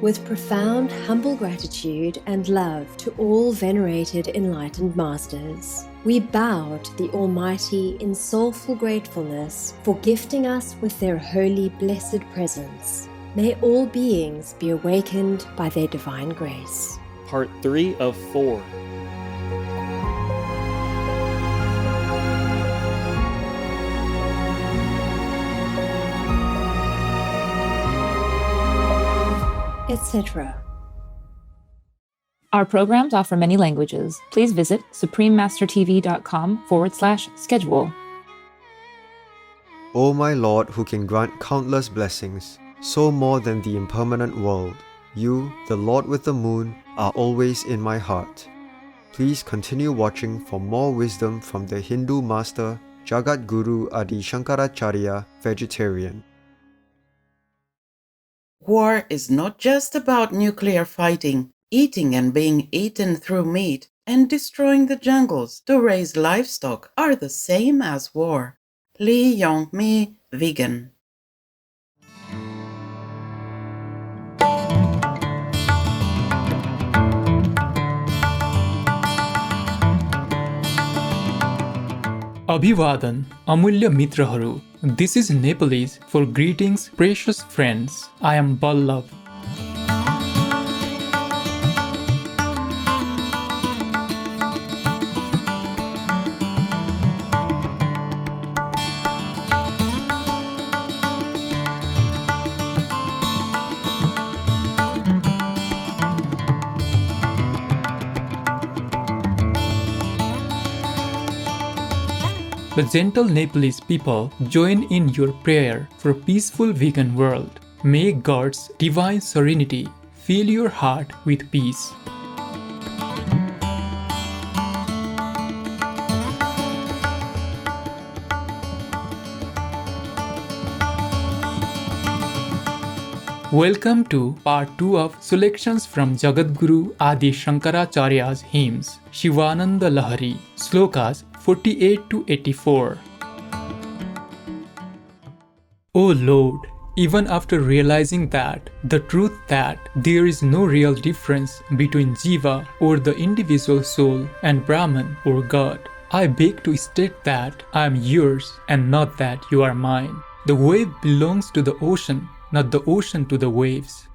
With profound, humble gratitude and love to all venerated enlightened masters, we bow to the Almighty in soulful gratefulness for gifting us with their holy, blessed presence. May all beings be awakened by their divine grace. Part 3 of 4. Etc. Our programs offer many languages. Please visit suprememastertv.com/schedule. O my Lord, who can grant countless blessings, so more than the impermanent world, you, the Lord with the moon, are always in my heart. Please continue watching for more wisdom from the Hindu master Jagatguru Adi Shankaracharya, vegetarian. War is not just about nuclear fighting, eating and being eaten through meat, and destroying the jungles to raise livestock are the same as war. Lee Yong-mi, vegan. Abhivadan, Amulya Mitraharu. This is Nepalese for greetings, precious friends. I am Ballav. The gentle Nepalese people join in your prayer for a peaceful vegan world. May God's divine serenity fill your heart with peace. Welcome to part 2 of selections from Jagatguru Adi Shankaracharya's hymns, Shivananda Lahari, Slokas 48 to 84. O Lord, even after realizing that the truth that there is no real difference between Jiva or the individual soul and Brahman or God, I beg to state that I am yours and not that you are mine. The wave belongs to the ocean, not the ocean to the waves.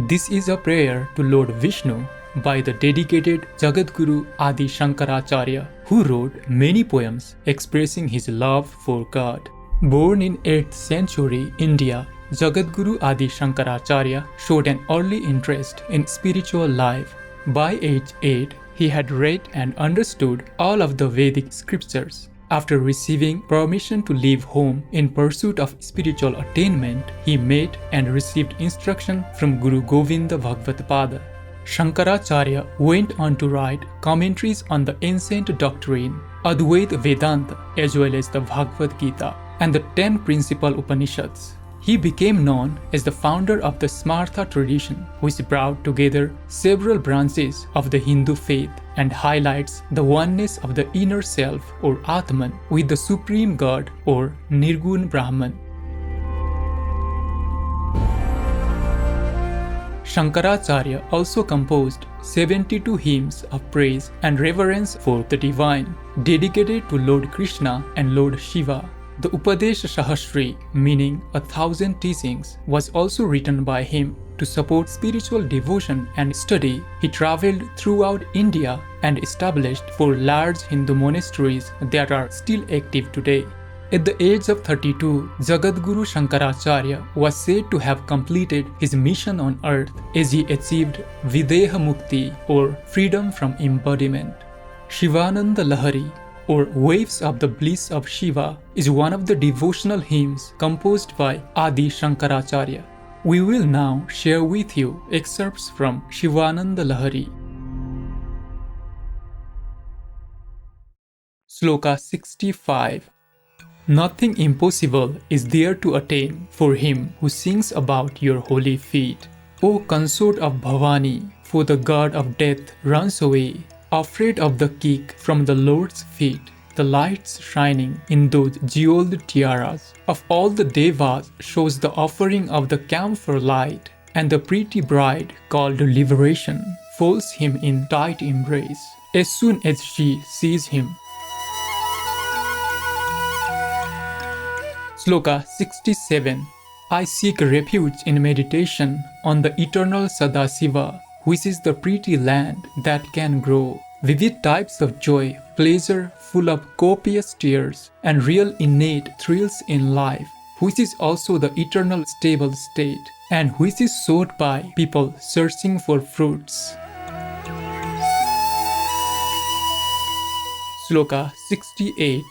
This is a prayer to Lord Vishnu by the dedicated Jagatguru Adi Shankaracharya, who wrote many poems expressing his love for God. Born in 8th century India, Jagatguru Adi Shankaracharya showed an early interest in spiritual life. By age 8, he had read and understood all of the Vedic scriptures. After receiving permission to leave home in pursuit of spiritual attainment, he met and received instruction from Guru Govinda Bhagavad-pada. Shankaracharya went on to write commentaries on the ancient doctrine, Advaita Vedanta, as well as the Bhagavad Gita and the 10 principal Upanishads. He became known as the founder of the Smartha tradition, which brought together several branches of the Hindu faith and highlights the oneness of the inner self or Atman with the Supreme God or Nirgun Brahman. Shankaracharya also composed 72 hymns of praise and reverence for the divine, dedicated to Lord Krishna and Lord Shiva. The Upadesha Sahasri, meaning 1,000 teachings, was also written by him. To support spiritual devotion and study, he traveled throughout India and established 4 large Hindu monasteries that are still active today. At the age of 32, Jagatguru Shankaracharya was said to have completed his mission on earth as he achieved Videha Mukti or freedom from embodiment. Shivananda Lahari or Waves of the Bliss of Shiva is one of the devotional hymns composed by Adi Shankaracharya. We will now share with you excerpts from Shivananda Lahari. Sloka 65. Nothing impossible is there to attain for him who sings about your holy feet. O consort of Bhavani, for the god of death runs away, afraid of the kick from the Lord's feet. the lights shining in those jeweled tiaras of all the devas shows the offering of the camphor light, and the pretty bride called Liberation folds him in tight embrace as soon as she sees him. Sloka 67. I seek refuge in meditation on the eternal Sadashiva, which is the pretty land that can grow vivid types of joy, pleasure full of copious tears, and real innate thrills in life, which is also the eternal stable state, and which is sought by people searching for fruits. Sloka 68.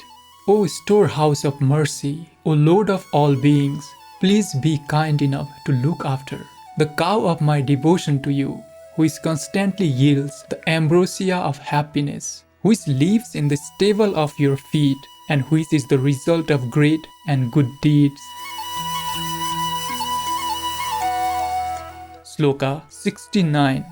O storehouse of mercy, O Lord of all beings, please be kind enough to look after the cow of my devotion to you, which constantly yields the ambrosia of happiness, which lives in the stable of your feet, and which is the result of great and good deeds. Sloka 69.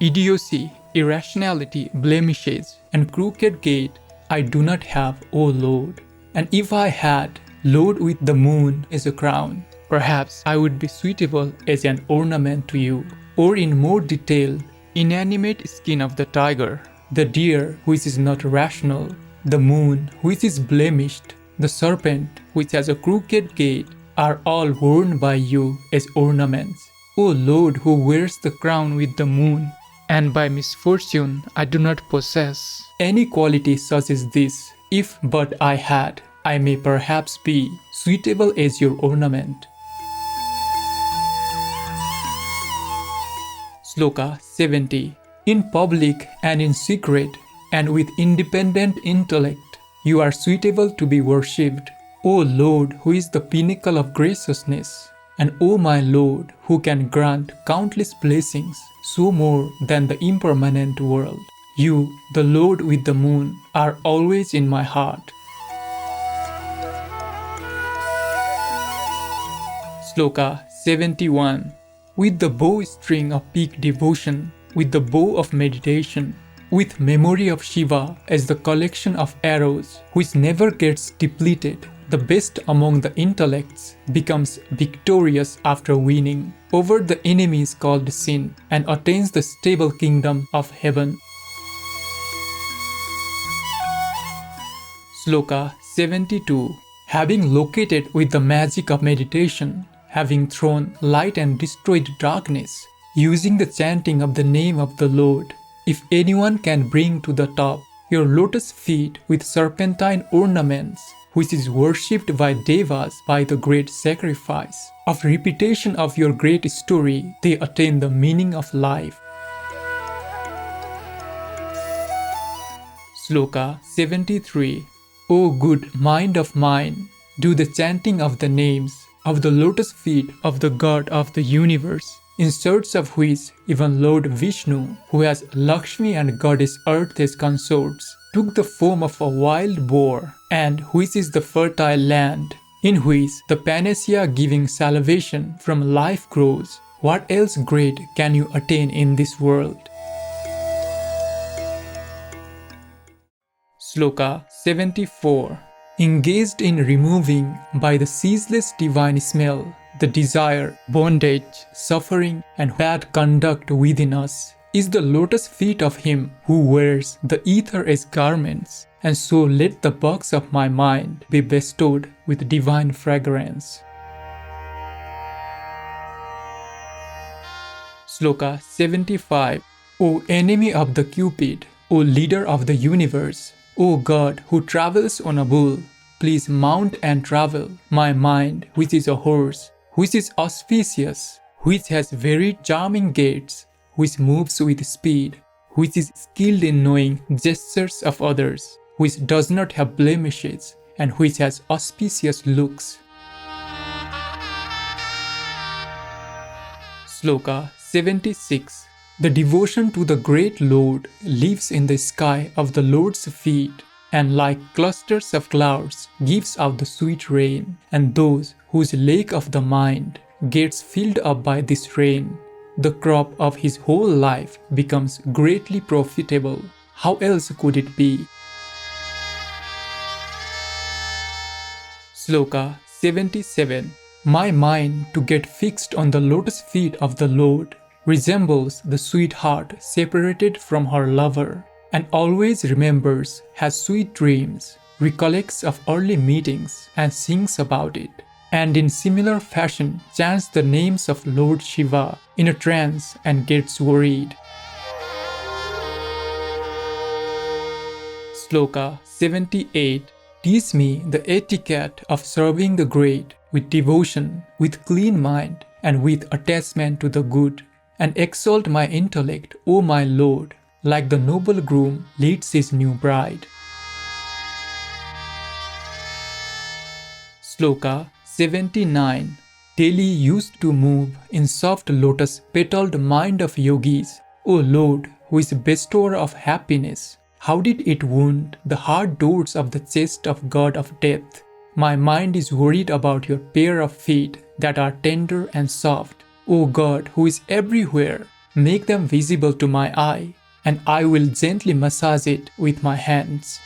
Idiocy, irrationality, blemishes, and crooked gait I do not have, O Lord. And if I had, Lord, with the moon as a crown, perhaps I would be suitable as an ornament to you. Or in more detail, inanimate skin of the tiger, the deer which is not rational, the moon which is blemished, the serpent which has a crooked gait, are all worn by you as ornaments. O Lord, who wears the crown with the moon, and by misfortune I do not possess any quality such as this. If but I had, I may perhaps be suitable as your ornament. Sloka 70. In public and in secret, and with independent intellect, you are suitable to be worshipped, O Lord, who is the pinnacle of graciousness, and O my Lord, who can grant countless blessings, so more than the impermanent world. You, the Lord with the moon, are always in my heart. Sloka 71. With the bowstring of peak devotion, with the bow of meditation, with memory of Shiva as the collection of arrows which never gets depleted, the best among the intellects becomes victorious after winning over the enemies called sin and attains the stable kingdom of heaven. Sloka 72. Having located with the magic of meditation, having thrown light and destroyed darkness, using the chanting of the name of the Lord, if anyone can bring to the top your lotus feet with serpentine ornaments, which is worshipped by devas by the great sacrifice of repetition of your great story, they attain the meaning of life. Sloka 73. O good mind of mine, do the chanting of the names of the lotus feet of the God of the universe, in search of which even Lord Vishnu, who has Lakshmi and Goddess Earth as consorts, took the form of a wild boar, and which is the fertile land, in which the panacea giving salvation from life grows. What else great can you attain in this world? Sloka 74. Engaged in removing by the ceaseless divine smell the desire, bondage, suffering, and bad conduct within us, is the lotus feet of him who wears the ether as garments, and so let the box of my mind be bestowed with divine fragrance. Sloka 75. O enemy of the Cupid, O leader of the universe, O God who travels on a bull, please mount and travel my mind, which is a horse, which is auspicious, which has very charming gaits, which moves with speed, which is skilled in knowing gestures of others, which does not have blemishes, and which has auspicious looks. Sloka 76. The devotion to the great Lord lives in the sky of the Lord's feet, and like clusters of clouds gives out the sweet rain, and those whose lake of the mind gets filled up by this rain, the crop of his whole life becomes greatly profitable. How else could it be? Sloka 77. My mind to get fixed on the lotus feet of the Lord resembles the sweetheart separated from her lover, and always remembers, has sweet dreams, recollects of early meetings, and sings about it, and in similar fashion chants the names of Lord Shiva in a trance and gets worried. Sloka 78. Teach me the etiquette of serving the great with devotion, with clean mind, and with attachment to the good, and exalt my intellect, O my Lord, like the noble groom leads his new bride. Sloka 79. Daily used to move in soft lotus-petaled mind of yogis, O Lord, who is bestower of happiness. How did it wound the hard doors of the chest of God of death? My mind is worried about your pair of feet that are tender and soft. O God, who is everywhere, make them visible to my eye, and I will gently massage it with my hands.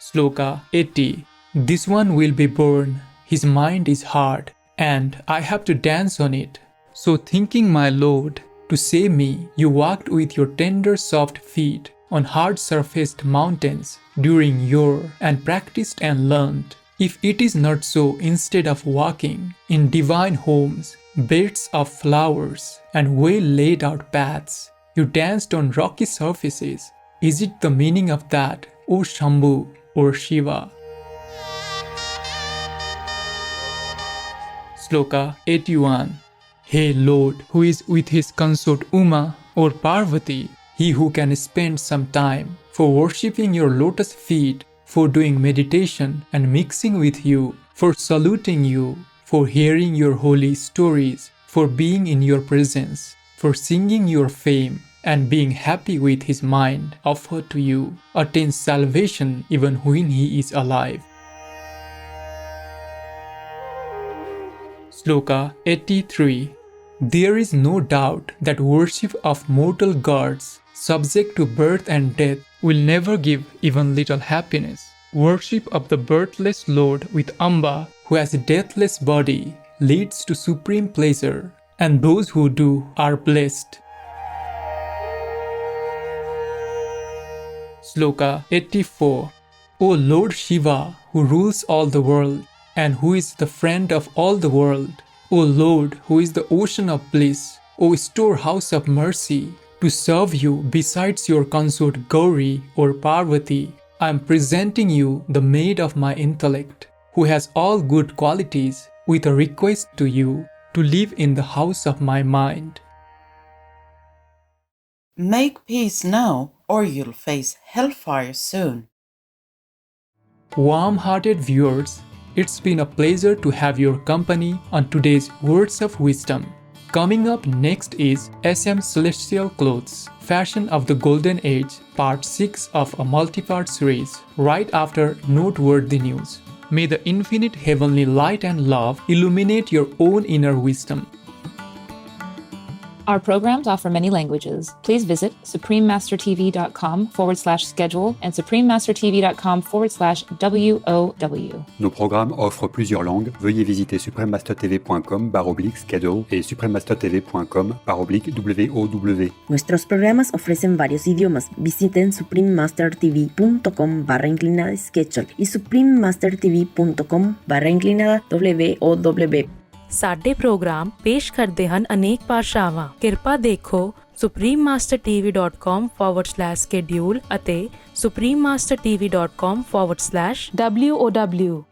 Sloka 80. This one will be born, his mind is hard, and I have to dance on it. So thinking, my Lord, to save me, you walked with your tender soft feet on hard-surfaced mountains during your and practiced and learned. If it is not so, instead of walking in divine homes, beds of flowers and well laid out paths, you danced on rocky surfaces. Is it the meaning of that, O Shambhu or Shiva? Sloka 81. Hey Lord, who is with his consort Uma or Parvati, he who can spend some time for worshipping your lotus feet, for doing meditation and mixing with you, for saluting you, for hearing your holy stories, for being in your presence, for singing your fame, and being happy with his mind offered to you, attains salvation even when he is alive. Sloka 83. There is no doubt that worship of mortal gods, subject to birth and death, will never give even little happiness. Worship of the birthless Lord with Amba, who has a deathless body, leads to supreme pleasure, and those who do are blessed. Sloka 84. O Lord Shiva, who rules all the world, and who is the friend of all the world, O Lord, who is the ocean of bliss, O storehouse of mercy, to serve you besides your consort Gauri or Parvati, I am presenting you the maid of my intellect, who has all good qualities, with a request to you to live in the house of my mind. Make peace now, or you'll face hellfire soon. Warm-hearted viewers, it's been a pleasure to have your company on today's Words of Wisdom. Coming up next is SM Celestial Clothes, Fashion of the Golden Age, Part 6 of a multi-part series, right after Noteworthy News. May the infinite heavenly light and love illuminate your own inner wisdom. Our programs offer many languages. Please visit suprememastertv.com/schedule and suprememastertv.com/WOW. Nos programmes offrent plusieurs langues. Veuillez visiter suprememastertv.com/schedule et suprememastertv.com/WOW. Nuestros programas ofrecen varios idiomas. Visiten suprememastertv.com/schedule y suprememastertv.com/WOW. ਸਾਡੇ programme ਪੇਸ਼ ਕਰਦੇ ਹਨ ਅਨੇਕ ਭਾਸ਼ਾਵਾਂ। ਕਿਰਪਾ ਦੇਖੋ suprememastertv.com/schedule ਅਤੇ suprememastertv.com/WOW